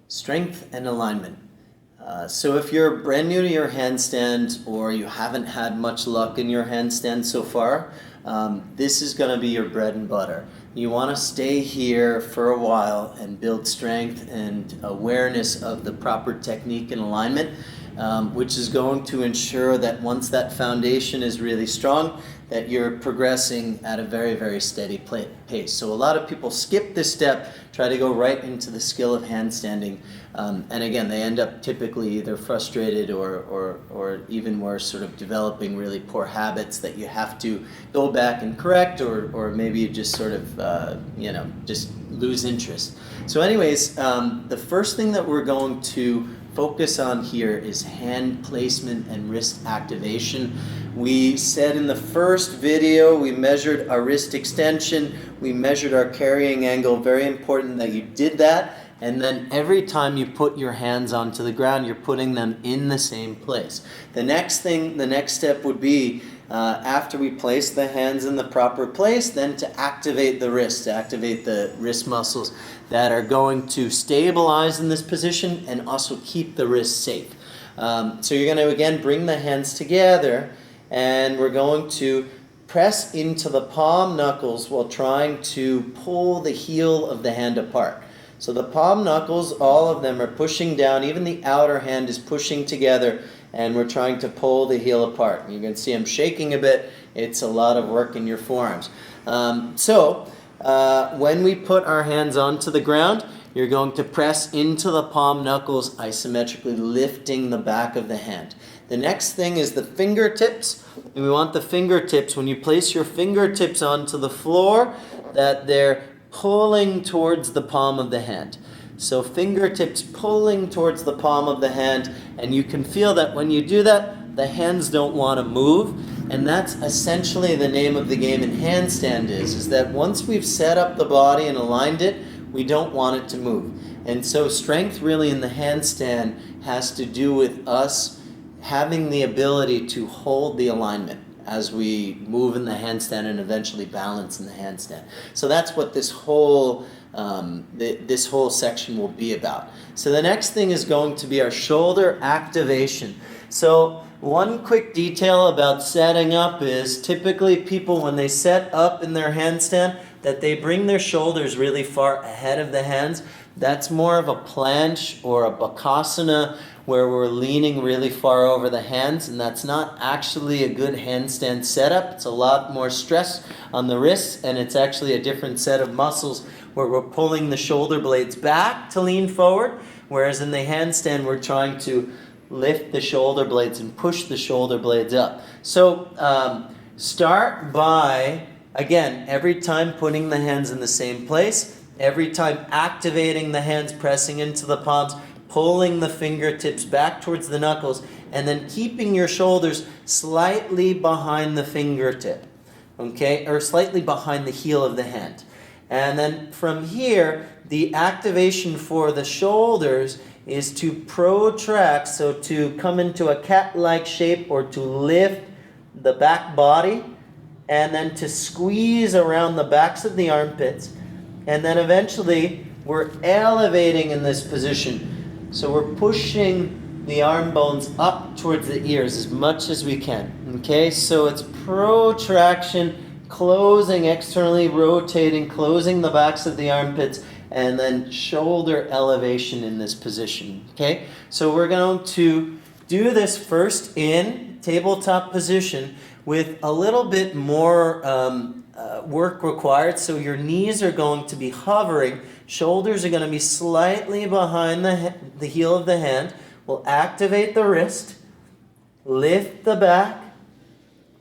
Strength and alignment. So if you're brand new to your handstand or you haven't had much luck in your handstand so far, this is going to be your bread and butter. You want to stay here for a while and build strength and awareness of the proper technique and alignment, which is going to ensure that once that foundation is really strong, that you're progressing at a very, very steady pace. So a lot of people skip this step, try to go right into the skill of handstanding, and again, they end up typically either frustrated or even worse, sort of developing really poor habits that you have to go back and correct, or maybe you just sort of, just lose interest. So anyways, the first thing that we're going to focus on here is hand placement and wrist activation. We said in the first video, we measured our wrist extension, we measured our carrying angle. Very important that you did that. And then every time you put your hands onto the ground, you're putting them in the same place. The next step would be, after we place the hands in the proper place, then to activate the wrist, to activate the wrist muscles that are going to stabilize in this position and also keep the wrist safe. So you're going to, again, bring the hands together, and we're going to press into the palm knuckles while trying to pull the heel of the hand apart. So the palm knuckles, all of them are pushing down, even the outer hand is pushing together, and we're trying to pull the heel apart. You can see I'm shaking a bit. It's a lot of work in your forearms. When we put our hands onto the ground, you're going to press into the palm knuckles, isometrically lifting the back of the hand. The next thing is the fingertips. And we want the fingertips, when you place your fingertips onto the floor, that they're pulling towards the palm of the hand. So fingertips pulling towards the palm of the hand, and you can feel that when you do that, the hands don't want to move. And that's essentially the name of the game in handstand is that once we've set up the body and aligned it, we don't want it to move. And so strength really in the handstand has to do with us having the ability to hold the alignment as we move in the handstand and eventually balance in the handstand. So that's what this whole section will be about. So the next thing is going to be our shoulder activation. So one quick detail about setting up is typically people, when they set up in their handstand, that they bring their shoulders really far ahead of the hands. That's more of a planche or a bakasana, where we're leaning really far over the hands, and that's not actually a good handstand setup. It's a lot more stress on the wrists, and it's actually a different set of muscles where we're pulling the shoulder blades back to lean forward, whereas in the handstand we're trying to lift the shoulder blades and push the shoulder blades up. So start by, again, every time putting the hands in the same place, every time activating the hands, pressing into the palms, pulling the fingertips back towards the knuckles, and then keeping your shoulders slightly behind the fingertip, okay, or slightly behind the heel of the hand. And then from here, the activation for the shoulders is to protract, so to come into a cat-like shape or to lift the back body, and then to squeeze around the backs of the armpits, and then eventually we're elevating in this position. So we're pushing the arm bones up towards the ears as much as we can. Okay, so it's protraction, closing externally, rotating, closing the backs of the armpits, and then shoulder elevation in this position. Okay, so we're going to do this first in tabletop position with a little bit more work required. So your knees are going to be hovering, shoulders are going to be slightly behind the heel of the hand. We'll activate the wrist, lift the back,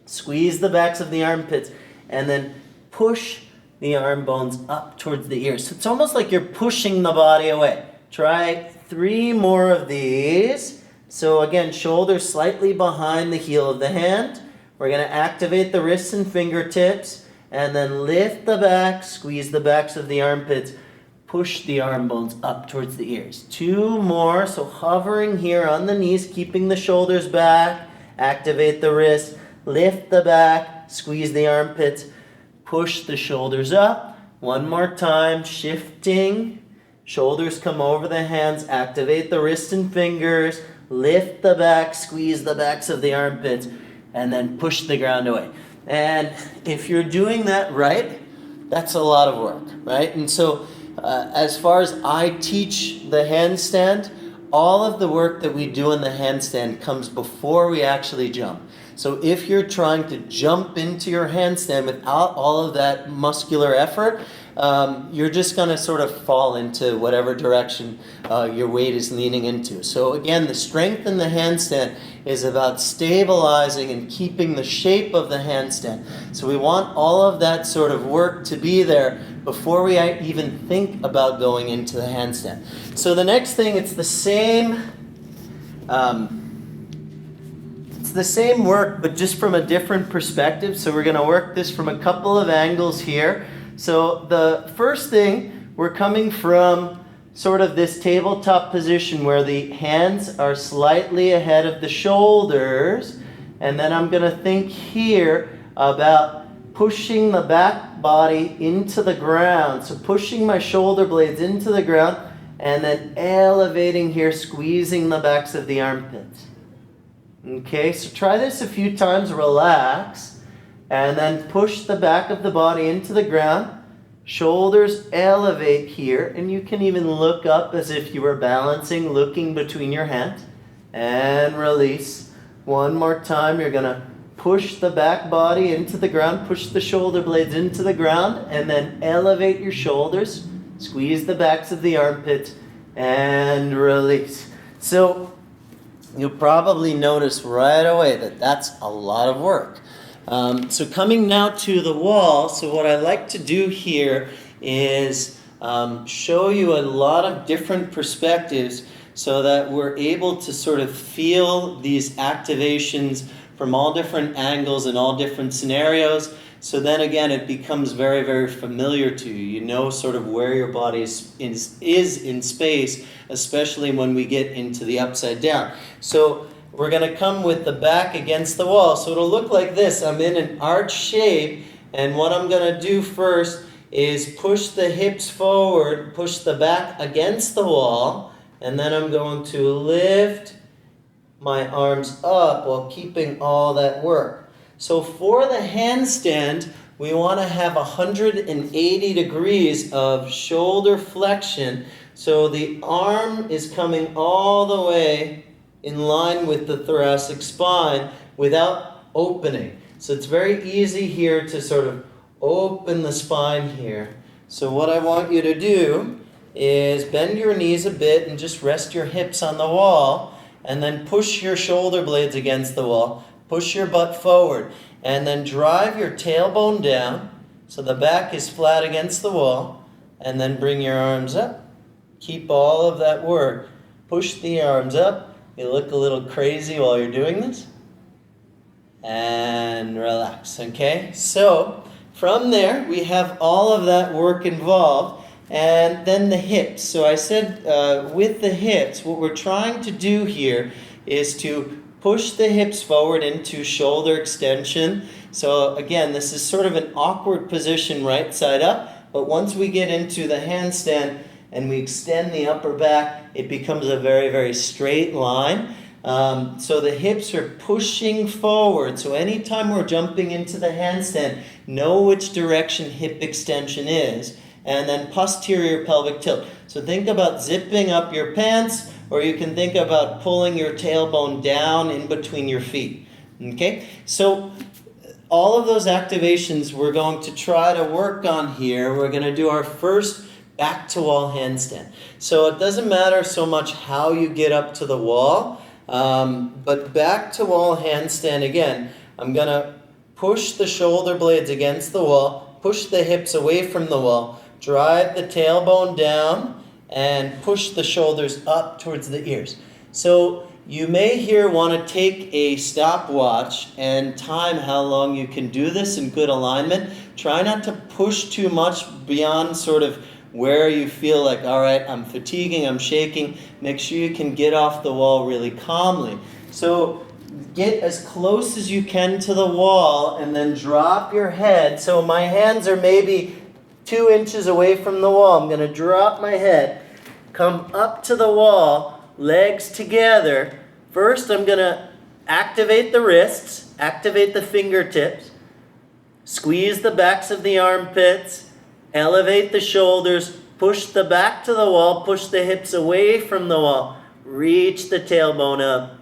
squeeze the backs of the armpits, and then push the arm bones up towards the ears. So it's almost like you're pushing the body away. Try 3 more of these. So again, shoulders slightly behind the heel of the hand. We're going to activate the wrists and fingertips, and then lift the back, squeeze the backs of the armpits, push the arm bones up towards the ears. 2 more, so hovering here on the knees, keeping the shoulders back, activate the wrist, lift the back, squeeze the armpits, push the shoulders up. 1 more time, shifting Shoulders come over the hands, activate the wrist and fingers, lift the back, squeeze the backs of the armpits, and then push the ground away. And if you're doing that right, that's a lot of work, right? And so as far as I teach the handstand, all of the work that we do in the handstand comes before we actually jump. So if you're trying to jump into your handstand without all of that muscular effort, you're just going to sort of fall into whatever direction your weight is leaning into. So again, the strength in the handstand is about stabilizing and keeping the shape of the handstand. So we want all of that sort of work to be there before we even think about going into the handstand. So the next thing, it's the same work, but just from a different perspective. So we're going to work this from a couple of angles here. So the first thing, we're coming from sort of this tabletop position where the hands are slightly ahead of the shoulders. And then I'm going to think here about pushing the back body into the ground. So pushing my shoulder blades into the ground and then elevating here, squeezing the backs of the armpits. Okay, so try this a few times, relax, and then push the back of the body into the ground. Shoulders elevate here, and you can even look up as if you were balancing, looking between your hands, and release. One more time, you're going to push the back body into the ground, push the shoulder blades into the ground, and then elevate your shoulders, squeeze the backs of the armpits, and release. So you'll probably notice right away that that's a lot of work. So coming now to the wall, so what I like to do here is show you a lot of different perspectives so that we're able to sort of feel these activations from all different angles and all different scenarios. So then again, it becomes very, very familiar to you. You know sort of where your body is in space, especially when we get into the upside down. So we're going to come with the back against the wall. So it'll look like this. I'm in an arch shape, and what I'm going to do first is push the hips forward, push the back against the wall, and then I'm going to lift my arms up while keeping all that work. So for the handstand, we want to have 180 degrees of shoulder flexion. So the arm is coming all the way in line with the thoracic spine without opening. So it's very easy here to sort of open the spine here. So what I want you to do is bend your knees a bit and just rest your hips on the wall, and then push your shoulder blades against the wall. Push your butt forward, and then drive your tailbone down so the back is flat against the wall, and then bring your arms up. Keep all of that work. Push the arms up. You look a little crazy while you're doing this. And relax, okay? So from there, we have all of that work involved. And then the hips. So I said with the hips, what we're trying to do here is to push the hips forward into shoulder extension. So again, this is sort of an awkward position right side up. But once we get into the handstand and we extend the upper back, it becomes a very, very straight line. So the hips are pushing forward. So anytime we're jumping into the handstand, know which direction hip extension is. And then posterior pelvic tilt. So think about zipping up your pants, or you can think about pulling your tailbone down in between your feet. Okay? So all of those activations we're going to try to work on here. We're going to do our first back to wall handstand. So it doesn't matter so much how you get up to the wall, but back to wall handstand again. I'm going to push the shoulder blades against the wall, push the hips away from the wall, drive the tailbone down, and push the shoulders up towards the ears. So you may here want to take a stopwatch and time how long you can do this in good alignment. Try not to push too much beyond sort of where you feel like, all right, I'm fatiguing, I'm shaking. Make sure you can get off the wall really calmly. So get as close as you can to the wall and then drop your head. So my hands are maybe 2 inches away from the wall. I'm going to drop my head. come up to the wall, legs together. First, I'm going to activate the wrists, activate the fingertips, squeeze the backs of the armpits, elevate the shoulders, push the back to the wall, push the hips away from the wall, reach the tailbone up,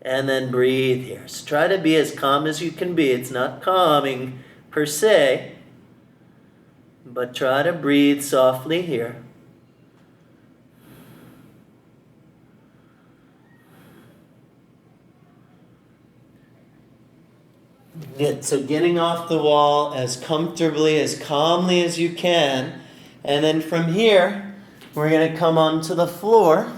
and then breathe here. So try to be as calm as you can be. It's not calming per se, but try to breathe softly here. Good. So getting off the wall as comfortably, as calmly as you can. And then from here, we're going to come onto the floor,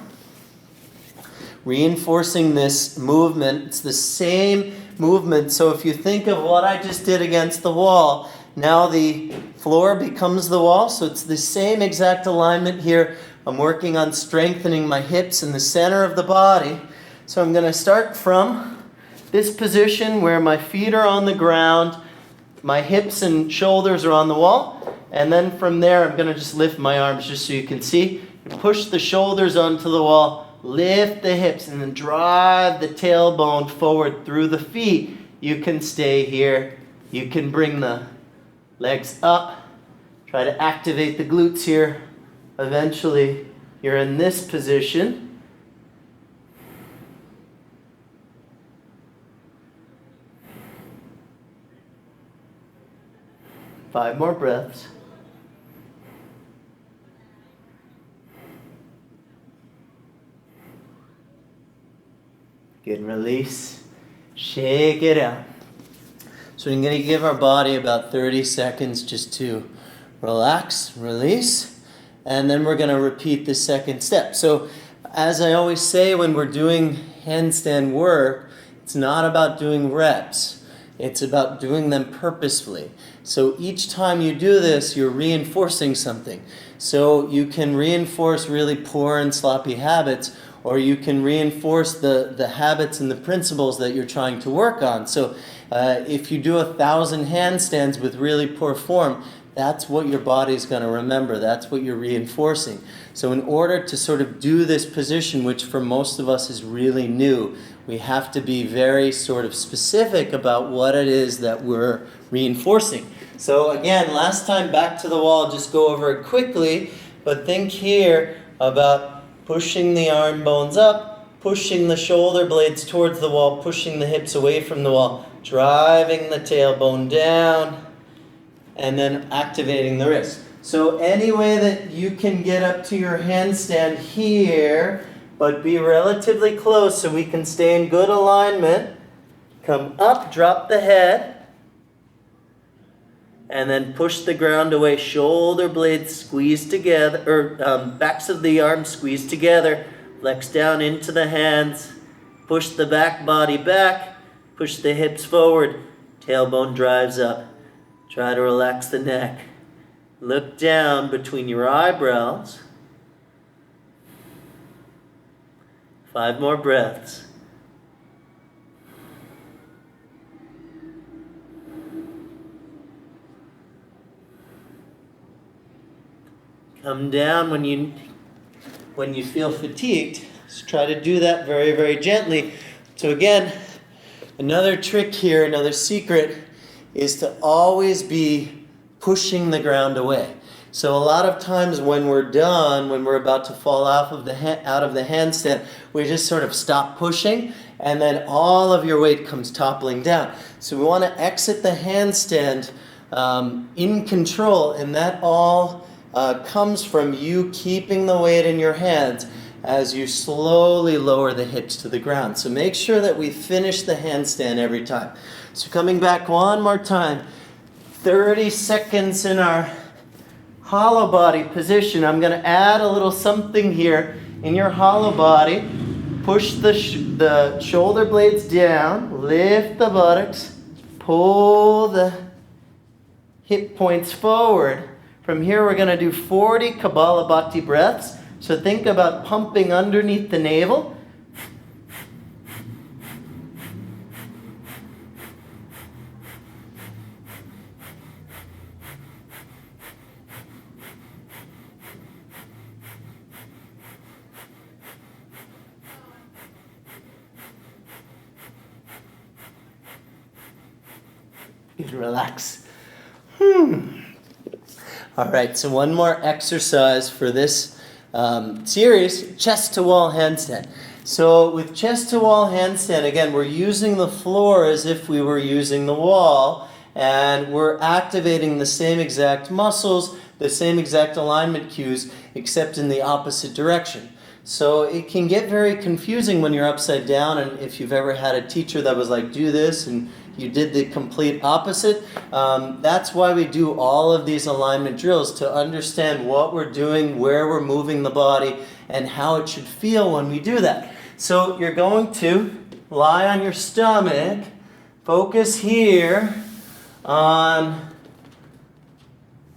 reinforcing this movement. It's the same movement. So if you think of what I just did against the wall, now the floor becomes the wall. So it's the same exact alignment here. I'm working on strengthening my hips in the center of the body. So I'm going to start from this position where my feet are on the ground, my hips and shoulders are on the wall, and then from there I'm going to just lift my arms just so you can see. Push the shoulders onto the wall, lift the hips, and then drive the tailbone forward through the feet. You can stay here. You can bring the legs up. Try to activate the glutes here. Eventually you're in this position. 5 more breaths. Good, release. Shake it out. So we're going to give our body about 30 seconds just to relax, release, and then we're going to repeat the second step. So as I always say when we're doing handstand work, it's not about doing reps. It's about doing them purposefully. So each time you do this, you're reinforcing something. So you can reinforce really poor and sloppy habits, or you can reinforce the habits and the principles that you're trying to work on. So if you do 1,000 handstands with really poor form, that's what your body's going to remember. That's what you're reinforcing. So in order to sort of do this position, which for most of us is really new, we have to be very sort of specific about what it is that we're reinforcing. So again, last time back to the wall, just go over it quickly, but think here about pushing the arm bones up, pushing the shoulder blades towards the wall, pushing the hips away from the wall, driving the tailbone down, and then activating the wrist. So any way that you can get up to your handstand here, but be relatively close so we can stay in good alignment. Come up, drop the head, and then push the ground away. Shoulder blades squeeze together, or backs of the arms squeeze together. Flex down into the hands. Push the back body back. Push the hips forward. Tailbone drives up. Try to relax the neck. Look down between your eyebrows. 5 more breaths. Come down when you feel fatigued. Just try to do that very, very gently. So again, another trick here, another secret is to always be pushing the ground away. So a lot of times when we're done, when we're about to fall out of the handstand, we just sort of stop pushing, and then all of your weight comes toppling down. So we want to exit the handstand in control, and that all comes from you keeping the weight in your hands as you slowly lower the hips to the ground. So make sure that we finish the handstand every time. So coming back one more time, 30 seconds in our hollow body position. I'm going to add a little something here in your hollow body. Push the shoulder blades down, lift the buttocks, pull the hip points forward. From here we're going to do 40 Kapalabhati breaths. So think about pumping underneath the navel. Good, relax. All right, so one more exercise for this series, chest to wall handstand. So with chest to wall handstand, again, we're using the floor as if we were using the wall, and we're activating the same exact muscles, the same exact alignment cues, except in the opposite direction. So it can get very confusing when you're upside down, and if you've ever had a teacher that was like, do this, and you did the complete opposite. That's why we do all of these alignment drills, to understand what we're doing, where we're moving the body, and how it should feel when we do that. So you're going to lie on your stomach, focus here on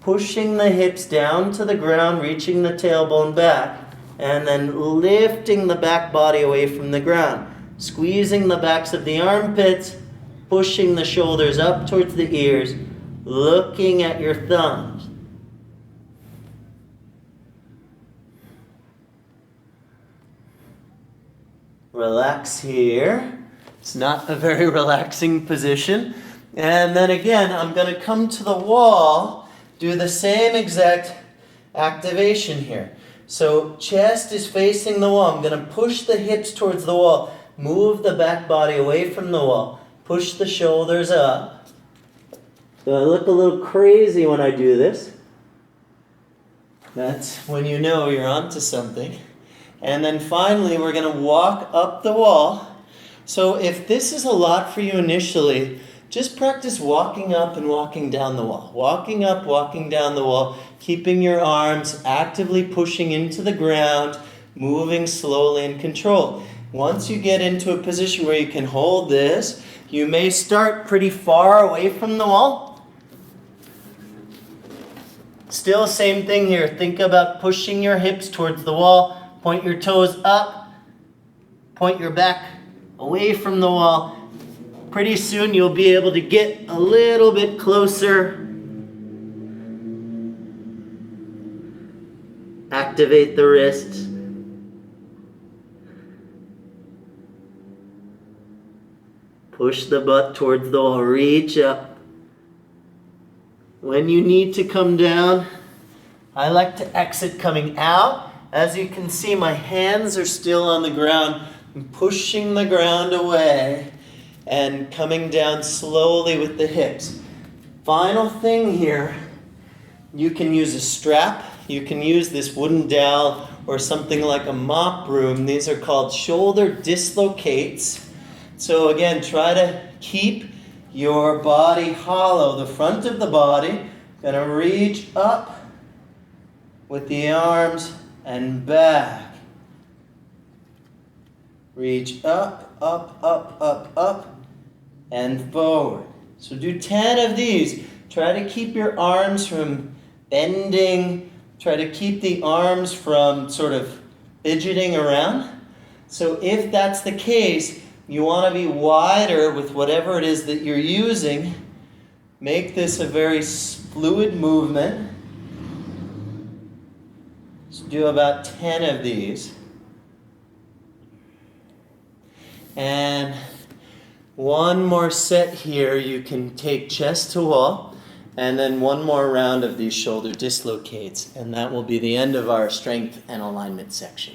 pushing the hips down to the ground, reaching the tailbone back, and then lifting the back body away from the ground, squeezing the backs of the armpits, pushing the shoulders up towards the ears, looking at your thumbs. Relax here. It's not a very relaxing position. And then again, I'm going to come to the wall, do the same exact activation here. So chest is facing the wall. I'm going to push the hips towards the wall, move the back body away from the wall, push the shoulders up. So I look a little crazy when I do this. That's when you know you're onto something. And then finally, we're going to walk up the wall. So if this is a lot for you initially, just practice walking up and walking down the wall. Walking up, walking down the wall, keeping your arms actively pushing into the ground, moving slowly in control. Once you get into a position where you can hold this, you may start pretty far away from the wall. Still, same thing here. Think about pushing your hips towards the wall. Point your toes up. Point your back away from the wall. Pretty soon you'll be able to get a little bit closer. Activate the wrists. Push the butt towards the wall. Reach up. When you need to come down, I like to exit coming out. As you can see, my hands are still on the ground. I'm pushing the ground away and coming down slowly with the hips. Final thing here, you can use a strap. You can use this wooden dowel or something like a mop broom. These are called shoulder dislocates. So again, try to keep your body hollow, the front of the body. Gonna reach up with the arms and back. Reach up, up, up, up, up, and forward. So do 10 of these. Try to keep your arms from bending. Try to keep the arms from sort of fidgeting around. So if that's the case, you want to be wider with whatever it is that you're using. Make this a very fluid movement. So do about 10 of these. And one more set here. You can take chest to wall, and then one more round of these shoulder dislocates, and that will be the end of our strength and alignment section.